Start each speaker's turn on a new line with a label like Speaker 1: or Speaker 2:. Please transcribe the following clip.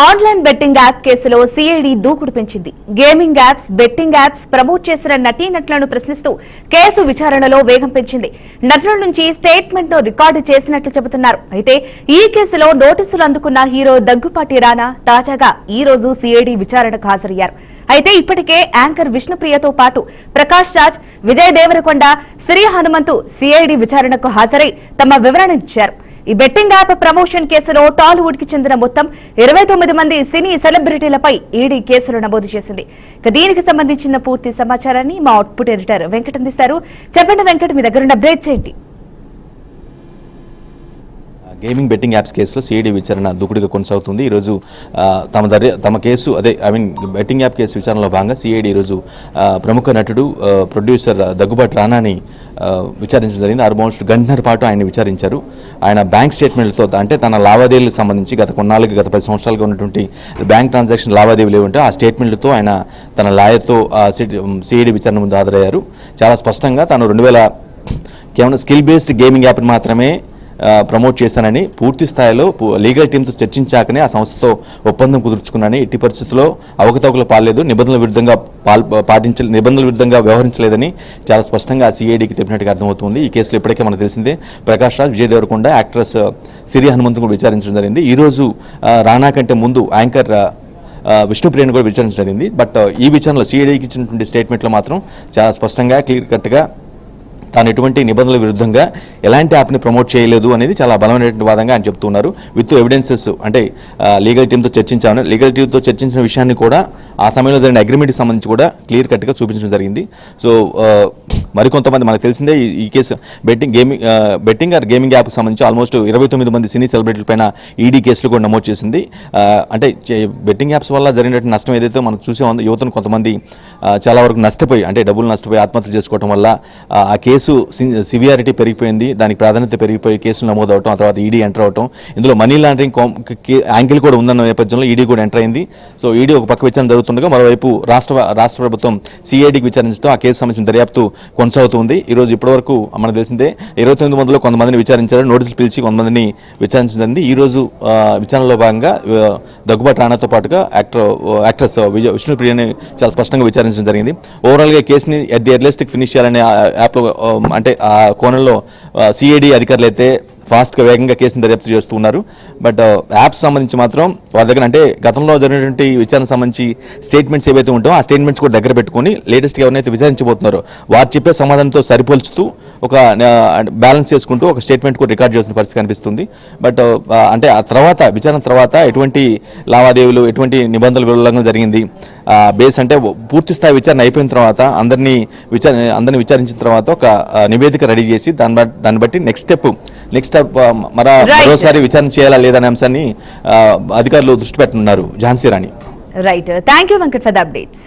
Speaker 1: Online betting app కేసులో CID దూకుడు పెంచింది. Gaming apps, betting apps promote చేసిన నటీనటులను ప్రశ్నిస్తూ కేసు విచారణలో వేగం పెంచింది. నటుల నుంచి స్టేట్మెంట్ ను రికార్డు చేసినట్లు చెబుతున్నారు. అయితే ఈ కేసులో నోటీసులు అందుకున్న హీరో దగ్గుపాటి రానా తాజాగా ఈ రోజు సిఐడి విచారణకు హాజరయ్యారు. అయితే ఇప్పటికే యాంకర్ విష్ణుప్రియతో పాటు ప్రకాష్ రాజ్, విజయ్ దేవరకొండ, శ్రీ హనుమంతు సిఐడి విచారణకు హాజరై తమ వివరణ ఇచ్చారు. ఈ బెట్టింగ్ యాప్ ప్రమోషన్ కేసులో టాలీవుడ్ కి చెందిన మొత్తం 29 మంది సినీ సెలబ్రిటీలపై ఈడీ కేసులు నమోదు చేసింది. దీనికి సంబంధించిన పూర్తి సమాచారాన్ని మా అవుట్పుట్ ఎడిటర్ వెంకట్ అందిస్తారు. చెప్పండి వెంకట్, మీ దగ్గర అప్డేట్స్ ఏంటి?
Speaker 2: గేమింగ్ బెట్టింగ్ యాప్స్ కేసులో సిఐడి విచారణ దూకుడుగా కొనసాగుతుంది. ఈరోజు తమ కేసు బెట్టింగ్ యాప్ కేసు విచారణలో భాగంగా సిఐడి ఈరోజు ప్రముఖ నటుడు, ప్రొడ్యూసర్ దగ్గుబాటి రానాని విచారించడం జరిగింది. ఆల్మోస్ట్ గంటన్నర పాటు ఆయన విచారించారు. ఆయన బ్యాంక్ స్టేట్మెంట్లతో, అంటే తన లావాదేవీలకు సంబంధించి గత 10 సంవత్సరాలుగా ఉన్నటువంటి బ్యాంక్ ట్రాన్సాక్షన్ లావాదేవీలు ఏమంటే ఆ స్టేట్మెంట్లతో ఆయన తన లాయర్తో సిఐడి విచారణ ముందు హాజరయ్యారు. చాలా స్పష్టంగా తాను కేవలం స్కిల్ బేస్డ్ గేమింగ్ యాప్ని మాత్రమే ప్రమోట్ చేశానని, పూర్తి స్థాయిలో లీగల్ టీంతో చర్చించాకనే ఆ సంస్థతో ఒప్పందం కుదుర్చుకున్నానని, ఎట్టి పరిస్థితుల్లో అవకతవకలు పాల్లేదు, నిబంధనల విరుద్ధంగా వ్యవహరించలేదని చాలా స్పష్టంగా సిఐడికి చెప్పినట్టుగా అర్థమవుతుంది. ఈ కేసులో ఇప్పటికే మనకు తెలిసిందే ప్రకాష్ రాజ్, విజయ్ దేవరకొండ, యాక్ట్రెస్ శ్రీ హనుమంతు కూడా విచారించడం జరిగింది. ఈరోజు రానా కంటే ముందు యాంకర్ విష్ణుప్రియను కూడా విచారించడం జరిగింది. బట్ ఈ విచారణలో సిఐడికి ఇచ్చినటువంటి స్టేట్మెంట్లో మాత్రం చాలా స్పష్టంగా క్లియర్ కట్గా తాను ఎటువంటి నిబంధనల విరుద్ధంగా ఎలాంటి యాప్ని ప్రమోట్ చేయలేదు అనేది చాలా బలమైనటువంటి వాదంగా ఆయన చెప్తున్నారు. విత్ ఎవిడెన్సెస్, అంటే లీగల్ టీంతో చర్చించామని, లీగల్ టీంతో చర్చించిన విషయాన్ని కూడా ఆ సమయంలో జరిగిన అగ్రిమెంట్కి సంబంధించి కూడా క్లియర్ కట్గా చూపించడం జరిగింది. సో మరికొంతమంది, మనకు తెలిసిందే ఈ కేసు బెట్టింగ్ గేమింగ్ యాప్కి సంబంధించి ఆల్మోస్ట్ 29 మంది సినీ సెలబ్రిటీలపైన ఈడీ కేసులు కూడా నమోదు చేసింది. అంటే బెట్టింగ్ యాప్స్ వల్ల జరిగినటువంటి నష్టం ఏదైతే మనం చూసామో, యువతను కొంతమంది చాలా వరకు నష్టపోయి, అంటే డబ్బులు నష్టపోయి ఆత్మహత్య చేసుకోవడం వల్ల ఆ కేసు సివియారిటీ పెరిగిపోయింది, దానికి ప్రాధాన్యత పెరిగిపోయి కేసులు నమోదవటం, ఆ తర్వాత ఈడీ ఎంటర్ అవటం, ఇందులో మనీ లాండరింగ్ యాంగిల్ కూడా ఉందన్న నేపథ్యంలో ఈడీ కూడా ఎంటర్ అయింది. సో ఈడీ ఒక పక్క విచారణ జరుగుతుండగా మరోవైపు రాష్ట్ర ప్రభుత్వం సిఐడికి విచారించడం, ఆ కేసు సంబంధించిన దర్యాప్తు కొనసాగుతుంది. ఈరోజు ఇప్పటివరకు మనకు తెలిసిందే 29 మందిలో కొంతమందిని విచారించారు, నోటీసులు పిలిచి కొంతమందిని విచారించడం జరిగింది. ఈ రోజు విచారణలో భాగంగా దగ్గుబాటి రానాతో పాటుగా యాక్ట్రెస్ విష్ణుప్రియని చాలా స్పష్టంగా విచారించడం జరిగింది. ఓవరాల్గా కేసుని ఎట్ ది ఎర్లియస్ట్ ఫినిష్ చేయాలనే యాప్లో, అంటే ఆ కోణంలో సిఐడి అధికారులు అయితే ఫాస్ట్గా వేగంగా కేసును దర్యాప్తు చేస్తున్నారు. బట్ యాప్స్ సంబంధించి మాత్రం వారి దగ్గర, అంటే గతంలో జరిగినటువంటి విచారణ సంబంధించి స్టేట్మెంట్స్ ఏవైతే ఉంటాయో ఆ స్టేట్మెంట్స్ కూడా దగ్గర పెట్టుకొని లేటెస్ట్గా ఎవరైతే విచారించబోతున్నారో వారు చెప్పే సమాధానంతో సరిపోల్చుతూ ఒక బ్యాలెన్స్ చేసుకుంటూ ఒక స్టేట్మెంట్ కూడా రికార్డ్ చేసిన పరిస్థితి కనిపిస్తుంది. బట్ అంటే ఆ తర్వాత విచారణ తర్వాత ఎటువంటి లావాదేవీలు, ఎటువంటి నిబంధనల ఉల్లంఘన జరిగింది బేస్, అంటే పూర్తి స్థాయి విచారణ అయిపోయిన తర్వాత అందరినీ విచారించిన తర్వాత ఒక నివేదిక రెడీ చేసి దాన్ని బట్టి నెక్స్ట్ మరోసారి విచారణ చేయాలా లేదనే అంశాన్ని అధికారులు దృష్టి పెట్టనున్నారు. Jhansi Rani.
Speaker 1: Right, thank you Venkat for the updates.